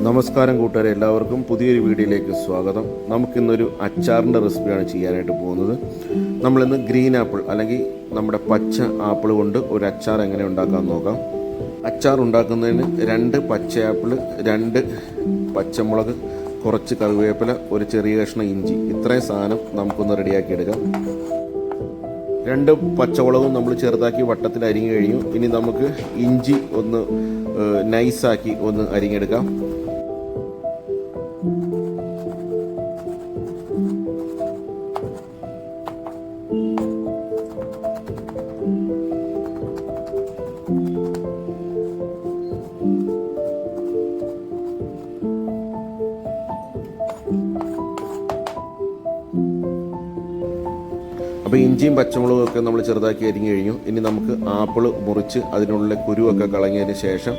നമസ്കാരം കൂട്ടുകാരെ, എല്ലാവർക്കും പുതിയൊരു വീഡിയോയിലേക്ക് സ്വാഗതം. നമുക്കിന്നൊരു അച്ചാറിൻ്റെ റെസിപ്പിയാണ് ചെയ്യാനായിട്ട് പോകുന്നത്. നമ്മളിന്ന് ഗ്രീൻ ആപ്പിൾ അല്ലെങ്കിൽ നമ്മുടെ പച്ച ആപ്പിൾ കൊണ്ട് ഒരു അച്ചാർ എങ്ങനെ ഉണ്ടാക്കാമെന്ന് നോക്കാം. അച്ചാർ ഉണ്ടാക്കുന്നതിന് 2 പച്ച ആപ്പിൾ, 2 പച്ചമുളക്, കുറച്ച് കറിവേപ്പില, ഒരു ചെറിയ കഷ്ണം ഇഞ്ചി, ഇത്രയും സാധനം നമുക്കൊന്ന് റെഡിയാക്കി എടുക്കാം. 2 പച്ചമുളകും നമ്മൾ ചെറുതാക്കി വട്ടത്തിൽ അരിഞ്ഞു കഴിഞ്ഞു. ഇനി നമുക്ക് ഇഞ്ചി ഒന്ന് നൈസാക്കി ഒന്ന് അരിഞ്ഞെടുക്കാം. അപ്പോൾ ഇഞ്ചിയും പച്ചമുളകും ഒക്കെ നമ്മൾ ചെറുതാക്കി അരിഞ്ഞു കഴിഞ്ഞു. ഇനി നമുക്ക് ആപ്പിൾ മുറിച്ച് അതിനുള്ളിലെ കുരുവൊക്കെ കളഞ്ഞതിന് ശേഷം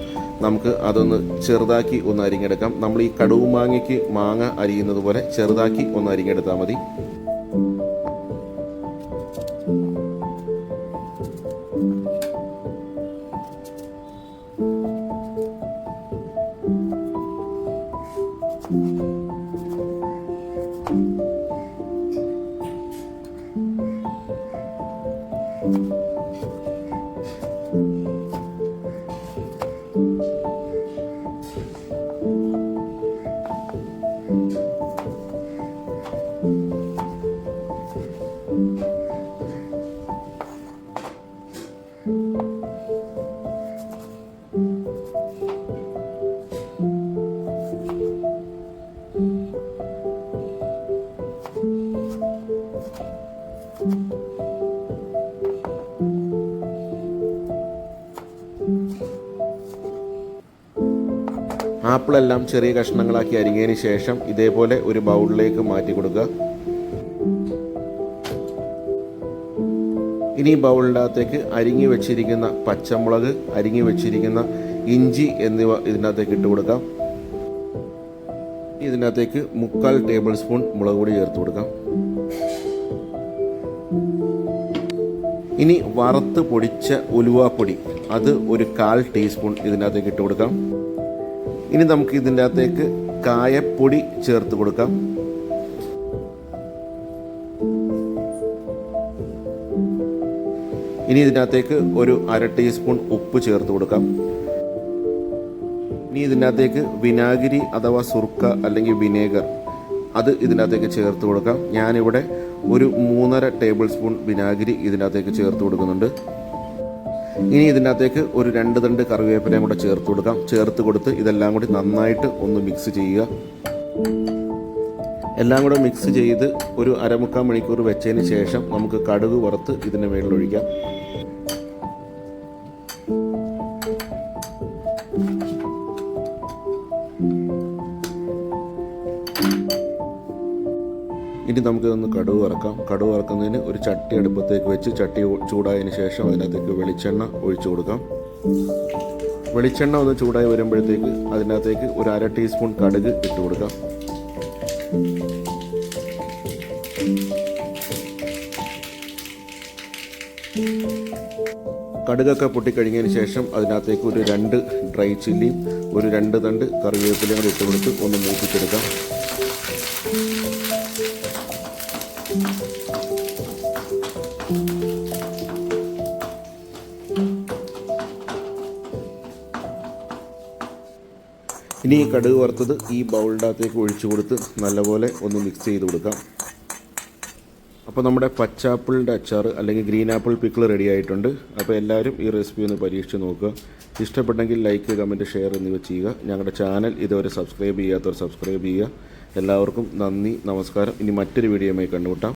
നമുക്ക് അതൊന്ന് ചെറുതാക്കി ഒന്ന് അരിഞ്ഞെടുക്കാം. നമ്മൾ ഈ കടുവ് മാങ്ങയ്ക്ക് മാങ്ങ അരിയുന്നത് പോലെ ചെറുതാക്കി ഒന്ന് അരിഞ്ഞെടുത്താൽ മതി. ആപ്പിളെല്ലാം ചെറിയ കഷ്ണങ്ങളാക്കി അരിഞ്ഞതിന് ശേഷം ഇതേപോലെ ഒരു ബൗളിലേക്ക് മാറ്റി കൊടുക്കുക. ഇനി ബൗളിൻ്റെ അകത്തേക്ക് അരിഞ്ഞു വെച്ചിരിക്കുന്ന പച്ചമുളക്, അരിഞ്ഞു വെച്ചിരിക്കുന്ന ഇഞ്ചി എന്നിവ ഇതിനകത്തേക്ക് ഇട്ട് കൊടുക്കാം. ഇതിനകത്തേക്ക് 3/4 ടേബിൾ സ്പൂൺ മുളക് പൊടി ചേർത്ത് കൊടുക്കാം. ഇനി വറുത്ത് പൊടിച്ച ഉലുവാപ്പൊടി അത് ഒരു 1/4 ടീസ്പൂൺ ഇതിനകത്തേക്ക് ഇട്ട് കൊടുക്കാം. ഇനി നമുക്ക് ഇതിൻ്റെ അകത്തേക്ക് കായപ്പൊടി ചേർത്ത് കൊടുക്കാം. ഇനി ഇതിനകത്തേക്ക് ഒരു 1/2 ടീസ്പൂൺ ഉപ്പ് ചേർത്ത് കൊടുക്കാം. ഇനി ഇതിനകത്തേക്ക് വിനാഗിരി അഥവാ സുർക്ക അല്ലെങ്കിൽ വിനേഗർ അത് ഇതിനകത്തേക്ക് ചേർത്ത് കൊടുക്കാം. ഞാനിവിടെ ഒരു 3.5 ടേബിൾ സ്പൂൺ വിനാഗിരി ഇതിനകത്തേക്ക് ചേർത്ത് കൊടുക്കുന്നുണ്ട്. ഇനി ഇതിനകത്തേക്ക് ഒരു 2 തണ്ട് കറിവേപ്പിലയും കൂടെ ചേർത്ത് കൊടുക്കാം. ചേർത്ത് കൊടുത്ത് ഇതെല്ലാം കൂടി നന്നായിട്ട് ഒന്ന് മിക്സ് ചെയ്യുക. എല്ലാം കൂടെ മിക്സ് ചെയ്ത് ഒരു 1/4 മണിക്കൂർ വെച്ചതിന് ശേഷം നമുക്ക് കടുക് വറുത്ത് ഇതിന് മേളിലൊഴിക്കാം. ഇനി നമുക്കിതൊന്ന് കടുക് വറക്കാം. കടുക് വറക്കുന്നതിന് ഒരു ചട്ടി അടുപ്പത്തേക്ക് വെച്ച് ചട്ടി ചൂടായതിന് ശേഷം അതിനകത്തേക്ക് വെളിച്ചെണ്ണ ഒഴിച്ചു കൊടുക്കാം. വെളിച്ചെണ്ണ ഒന്ന് ചൂടായി വരുമ്പോഴത്തേക്ക് അതിനകത്തേക്ക് ഒരു 1/2 ടീസ്പൂൺ കടുക് ഇട്ട് കൊടുക്കാം. കടുകൊക്കെ പൊട്ടിക്കഴിഞ്ഞതിന് ശേഷം അതിനകത്തേക്ക് ഒരു 2 ഡ്രൈ ചില്ലിയും ഒരു 2 തണ്ട് കറിവേപ്പിലയും കൂടി ഇട്ട് കൊടുത്ത് ഒന്ന് മൂപ്പിച്ചെടുക്കാം. ഇനി ഈ കടുക് വറുത്തത് ഈ ബൗളിൻ്റെ അകത്തേക്ക് ഒഴിച്ചു കൊടുത്ത് നല്ലപോലെ ഒന്ന് മിക്സ് ചെയ്ത് കൊടുക്കാം. അപ്പോൾ നമ്മുടെ പച്ചാപ്പിളിൻ്റെ അച്ചാർ അല്ലെങ്കിൽ ഗ്രീൻ ആപ്പിൾ പിക്കിൾ റെഡി ആയിട്ടുണ്ട്. അപ്പോൾ എല്ലാവരും ഈ റെസിപ്പി ഒന്ന് പരീക്ഷിച്ച് നോക്കുക. ഇഷ്ടപ്പെട്ടെങ്കിൽ ലൈക്ക്, കമൻറ്റ്, ഷെയർ എന്നിവ ചെയ്യുക. ഞങ്ങളുടെ ചാനൽ ഇതുവരെ സബ്സ്ക്രൈബ് ചെയ്യാത്തവർ സബ്സ്ക്രൈബ് ചെയ്യുക. എല്ലാവർക്കും നന്ദി, നമസ്കാരം. ഇനി മറ്റൊരു വീഡിയോയുമായി കണ്ടുമുട്ടാം.